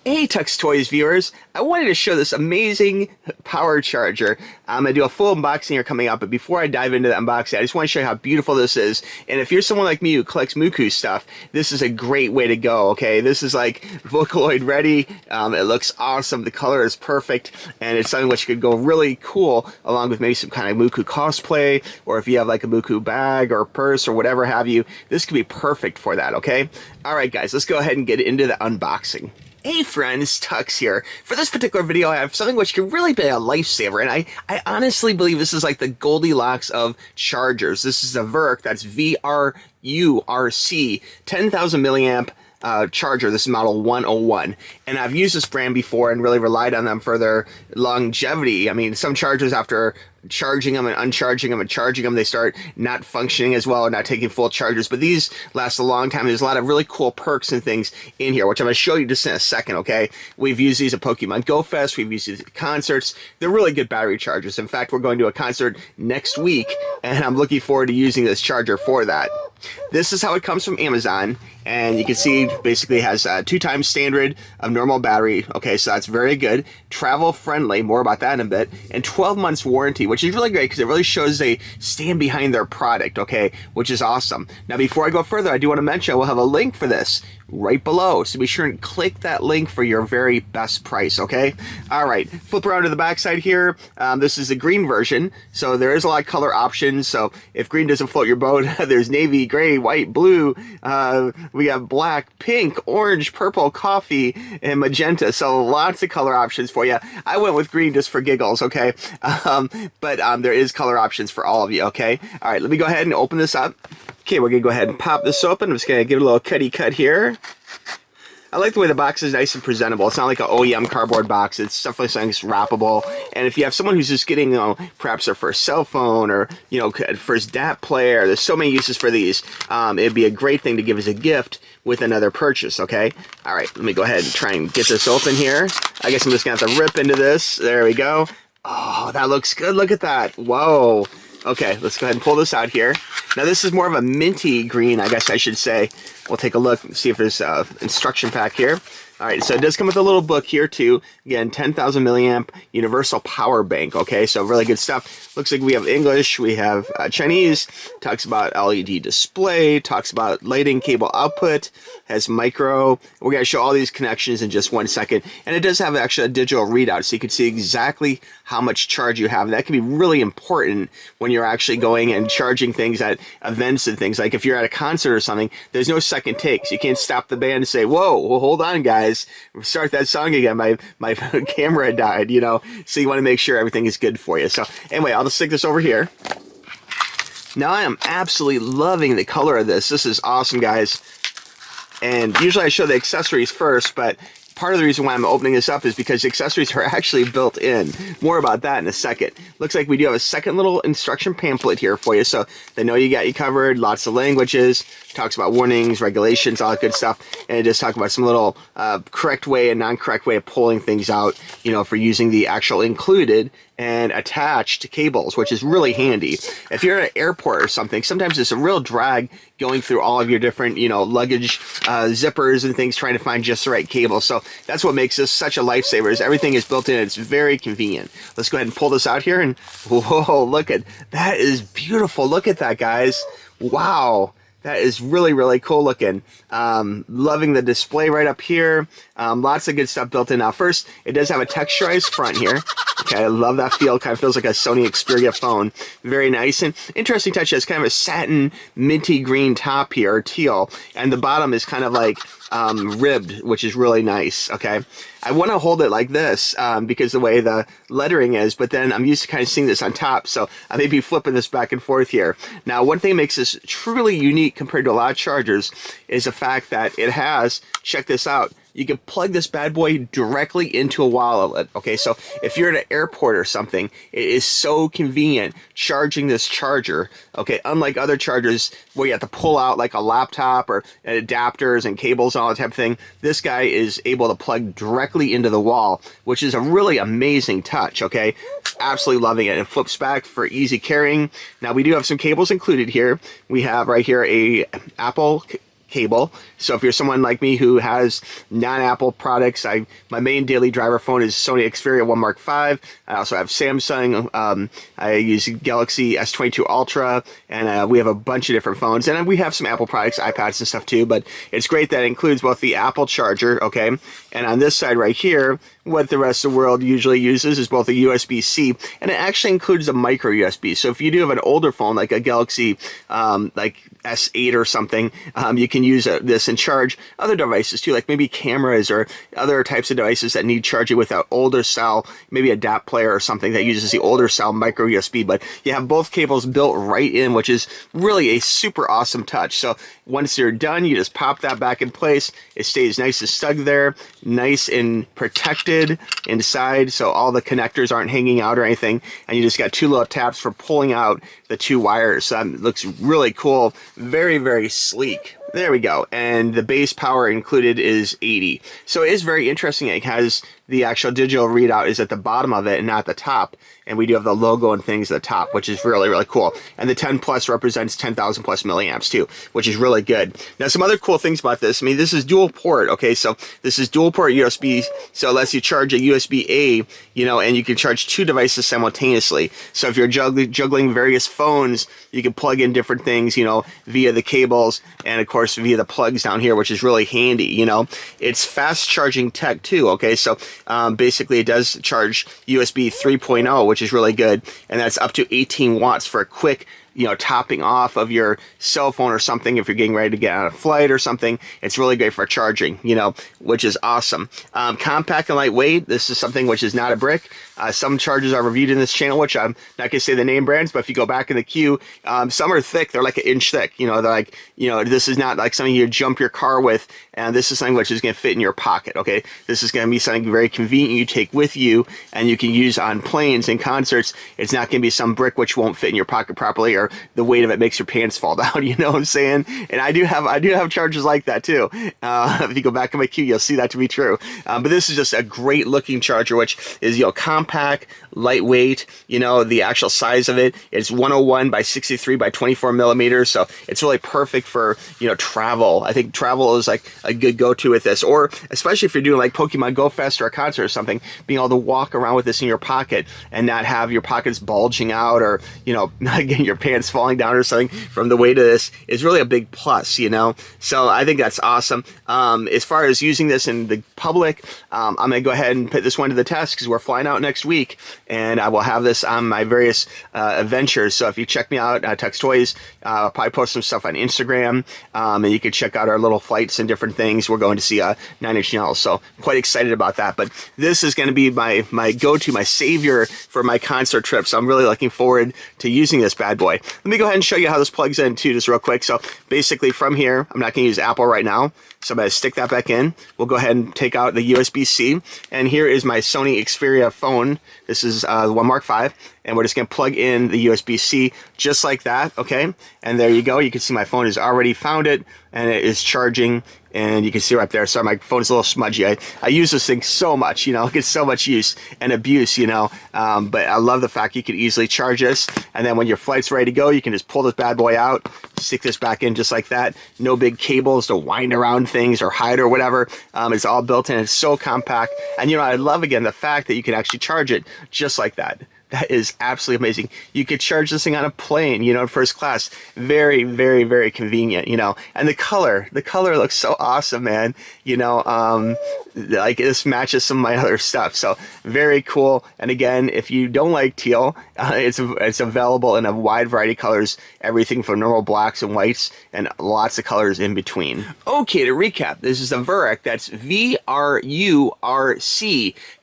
Hey Tuxx Toys viewers, I wanted to show this amazing power charger. I'm going to do a full unboxing here coming up, but before I dive into the unboxing, I just want to show you how beautiful this is. And if you're someone like me who collects Miku stuff, this is a great way to go, okay? This is like Vocaloid ready. It looks awesome. The color is perfect, and it's something which could go really cool along with maybe some kind of Miku cosplay, or if you have like a Miku bag or purse or whatever have you, this could be perfect for that, okay? All right, guys, let's go ahead and get into the unboxing. Hey friends, Tuxx here. For this particular video, I have something which could really be a lifesaver, and I honestly believe this is like the Goldilocks of chargers. This is a VRURC, that's VRURC, 10,000 milliamp charger. This is model 101, and I've used this brand before and really relied on them for their longevity. I mean, some chargers, after charging them and uncharging them and charging them, they start not functioning as well, not taking full charges, but these last a long time. There's a lot of really cool perks and things in here, which I'm going to show you just in a second, okay? We've used these at Pokemon Go Fest, we've used these at concerts. They're really good battery chargers. In fact, we're going to a concert next week, and I'm looking forward to using this charger for that. This is how it comes from Amazon, and you can see basically it has 2 times standard of normal battery, okay, so that's very good. Travel friendly, more about that in a bit, and 12 months warranty, which is really great because it really shows they stand behind their product, okay, which is awesome. Now, before I go further, I do want to mention we'll have a link for this right below, so be sure and click that link for your very best price, okay? All right, flip around to the back side here. This is the green version, so there is a lot of color options. So if green doesn't float your boat, there's navy, gray, white, blue. We have black, pink, orange, purple, coffee, and magenta. So lots of color options for you. I went with green just for giggles, okay? But there is color options for all of you, okay? All right, let me go ahead and open this up. Okay, we're going to go ahead and pop this open. I'm just going to give it a little cutty cut here. I like the way the box is nice and presentable. It's not like an OEM cardboard box. It's definitely something that's wrappable. And if you have someone who's just getting, perhaps their first cell phone or, first DAT player, there's so many uses for these. It'd be a great thing to give as a gift with another purchase, okay? All right, let me go ahead and try and get this open here. I guess I'm just going to have to rip into this. There we go. Oh, that looks good. Look at that. Whoa. Okay, let's go ahead and pull this out here. Now this is more of a minty green, I guess I should say. We'll take a look and see if there's an instruction pack here. All right, so it does come with a little book here too. Again, 10,000 milliamp universal power bank. Okay, so really good stuff. Looks like we have English, we have Chinese. Talks about LED display. Talks about lighting, cable output. Has micro. We're gonna show all these connections in just 1 second, and it does have actually a digital readout, so you can see exactly how much charge you have. And that can be really important when you're actually going and charging things at events and things. Like if you're at a concert or something, there's no second takes. You can't stop the band and say, "Whoa, well, hold on, guys. Start that song again. My camera died," So you want to make sure everything is good for you. So anyway, I'll just stick this over here. Now I am absolutely loving the color of this. This is awesome, guys. And usually I show the accessories first, but part of the reason why I'm opening this up is because the accessories are actually built in. More about that in a second. Looks like we do have a second little instruction pamphlet here for you, so they know you got you covered. Lots of languages. Talks about warnings, regulations, all that good stuff. And it does talk about some little correct way and non-correct way of pulling things out, for using the actual included and attached cables, which is really handy. If you're at an airport or something, sometimes it's a real drag going through all of your different, luggage zippers and things, trying to find just the right cable. So that's what makes this such a lifesaver, is everything is built in. It's very convenient. Let's go ahead and pull this out here, and whoa, look at that. Is beautiful. Look at that, guys. Wow. That is really, really cool looking. Loving the display right up here. Lots of good stuff built in. Now, first, it does have a texturized front here. Okay, I love that feel. Kind of feels like a Sony Xperia phone. Very nice. And interesting touch. It has kind of a satin minty green top here, or teal. And the bottom is kind of like ribbed, which is really nice. Okay, I want to hold it like this because the way the lettering is, but then I'm used to kind of seeing this on top, so I may be flipping this back and forth here. Now, one thing that makes this truly unique compared to a lot of chargers is the fact that it has, check this out, you can plug this bad boy directly into a wall outlet. Okay, so if you're at an airport or something, it is so convenient charging this charger. Okay, unlike other chargers where you have to pull out like a laptop or adapters and cables and all that type of thing, this guy is able to plug directly into the wall, which is a really amazing touch. Okay, absolutely loving it. It flips back for easy carrying. Now we do have some cables included here. We have right here a Apple cable. So if you're someone like me who has non-Apple products, my main daily driver phone is Sony Xperia 1 Mark V. I also have Samsung. I use Galaxy S22 Ultra, and we have a bunch of different phones. And we have some Apple products, iPads and stuff too, but it's great that it includes both the Apple charger, okay, and on this side right here, what the rest of the world usually uses is both a USB-C, and it actually includes a micro USB. So if you do have an older phone, like a Galaxy like S8 or something, you can use this and charge other devices too, like maybe cameras or other types of devices that need charging with an older cell, maybe a DAP player or something that uses the older cell micro USB. But you have both cables built right in, which is really a super awesome touch. So once you're done, you just pop that back in place. It stays nice and stuck there, nice and protected inside, so all the connectors aren't hanging out or anything, and you just got two little taps for pulling out the two wires. So that looks really cool, very, very sleek. There we go. And the base power included is 80. So it is very interesting. It has the actual digital readout is at the bottom of it and not the top. And we do have the logo and things at the top, which is really, really cool. And the 10 plus represents 10,000 plus milliamps too, which is really good. Now, some other cool things about this. I mean, this is dual port. Okay, so this is dual port USB. So it lets you charge a USB-A, you know, and you can charge two devices simultaneously. So if you're juggling various phones, you can plug in different things, you know, via the cables and of course via the plugs down here, which is really handy. You know, it's fast charging tech too. Okay, so basically it does charge USB 3.0, which is really good, and that's up to 18 watts for a quick, you know, topping off of your cell phone or something if you're getting ready to get on a flight or something. It's really great for charging, you know, which is awesome. Compact and lightweight. This is something which is not a brick. Some chargers are reviewed in this channel, which I'm not going to say the name brands, but if you go back in the queue, some are thick. They're like an inch thick. You know, they're like, you know, this is not like something you jump your car with, and this is something which is going to fit in your pocket, okay? This is going to be something very convenient you take with you, and you can use on planes and concerts. It's not going to be some brick which won't fit in your pocket properly, or the weight of it makes your pants fall down, you know what I'm saying? And I do have chargers like that too. If you go back in my queue, you'll see that to be true. But this is just a great looking charger, which is, you know, compact, lightweight. You know, the actual size of it is 101 by 63 by 24 millimeters. So it's really perfect for, you know, travel. I think travel is like a good go-to with this, or especially if you're doing like Pokemon Go Fest or a concert or something, being able to walk around with this in your pocket and not have your pockets bulging out, or, you know, not getting your pants falling down or something from the weight of this is really a big plus, you know. So I think that's awesome. As far as using this in the public, I'm going to go ahead and put this one to the test because we're flying out next week, and I will have this on my various adventures. So if you check me out, Tuxx Toys, I'll probably post some stuff on Instagram, and you can check out our little flights and different things. We're going to see Nine Inch Nails, so quite excited about that. But this is going to be my go-to, my savior for my concert trip. So I'm really looking forward to using this bad boy. Let me go ahead and show you how this plugs in too, just real quick. So basically from here, I'm not going to use Apple right now, so I'm going to stick that back in. We'll go ahead and take out the USB-C, and here is my Sony Xperia phone. This is the 1 Mark V, and we're just going to plug in the USB-C just like that, okay? And there you go. You can see my phone has already found it, and it is charging, and you can see right there. Sorry, my phone is a little smudgy. I use this thing so much, you know, it gets so much use and abuse, you know, but I love the fact you can easily charge this, and then when your flight's ready to go, you can just pull this bad boy out, stick this back in just like that. No big cables to wind around things or hide or whatever. It's all built in. It's so compact, and you know, I love again the fact that you can actually charge it just like that. That is absolutely amazing. You could charge this thing on a plane, you know, in first class. Very, very, very convenient, you know. And the color looks so awesome, man. You know, like this matches some of my other stuff. So very cool. And again, if you don't like teal, it's available in a wide variety of colors. Everything from normal blacks and whites and lots of colors in between. Okay, to recap, this is a VRURC. That's VRURC,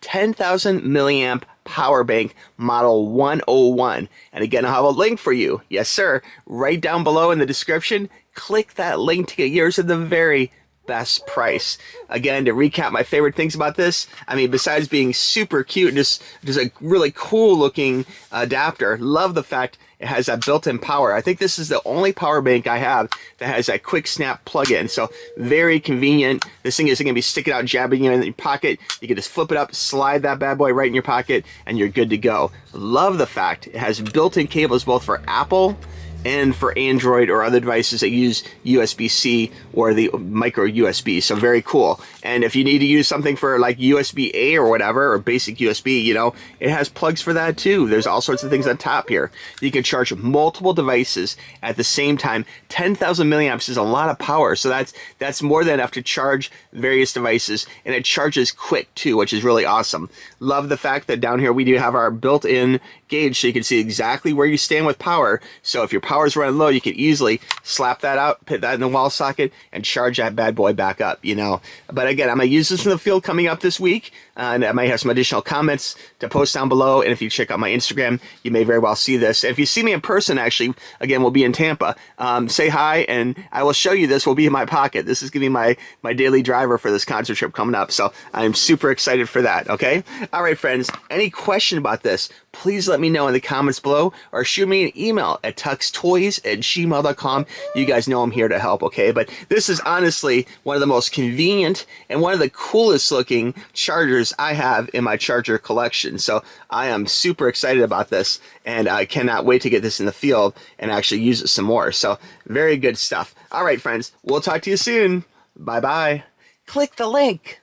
10,000 milliamp power bank model 101. And again, I'll have a link for you. Yes, sir. Right down below in the description. Click that link to get yours at the very best price. Again, to recap my favorite things about this, I mean, besides being super cute and just a really cool looking adapter, love the fact it has that built-in power. I think this is the only power bank I have that has that quick snap plug-in. So very convenient. This thing isn't going to be sticking out and jabbing you in your pocket. You can just flip it up, slide that bad boy right in your pocket, and you're good to go. Love the fact it has built-in cables both for Apple and for Android or other devices that use USB-C or the micro USB. So very cool. And if you need to use something for like USB-A or whatever, or basic USB, you know, it has plugs for that too. There's all sorts of things on top here. You can charge multiple devices at the same time. 10,000 milliamps is a lot of power. So that's more than enough to charge various devices, and it charges quick too, which is really awesome. Love the fact that down here we do have our built-in gauge, so you can see exactly where you stand with power. So if your power's running low, you can easily slap that out, put that in the wall socket, and charge that bad boy back up, you know. But again, I'm gonna use this in the field coming up this week, and I might have some additional comments to post down below. And if you check out my Instagram, you may very well see this. And if you see me in person, actually, again, we'll be in Tampa. Say hi, and I will show you this. Will be in my pocket. This is gonna be my daily driver for this concert trip coming up. So I'm super excited for that. Okay. All right, friends. Any question about this? Please let me know in the comments below, or shoot me an email at tuxtoys@gmail.com. You guys know I'm here to help, okay? But this is honestly one of the most convenient and one of the coolest looking chargers I have in my charger collection. So I am super excited about this, and I cannot wait to get this in the field and actually use it some more. So very good stuff. All right, friends, we'll talk to you soon. Bye-bye. Click the link.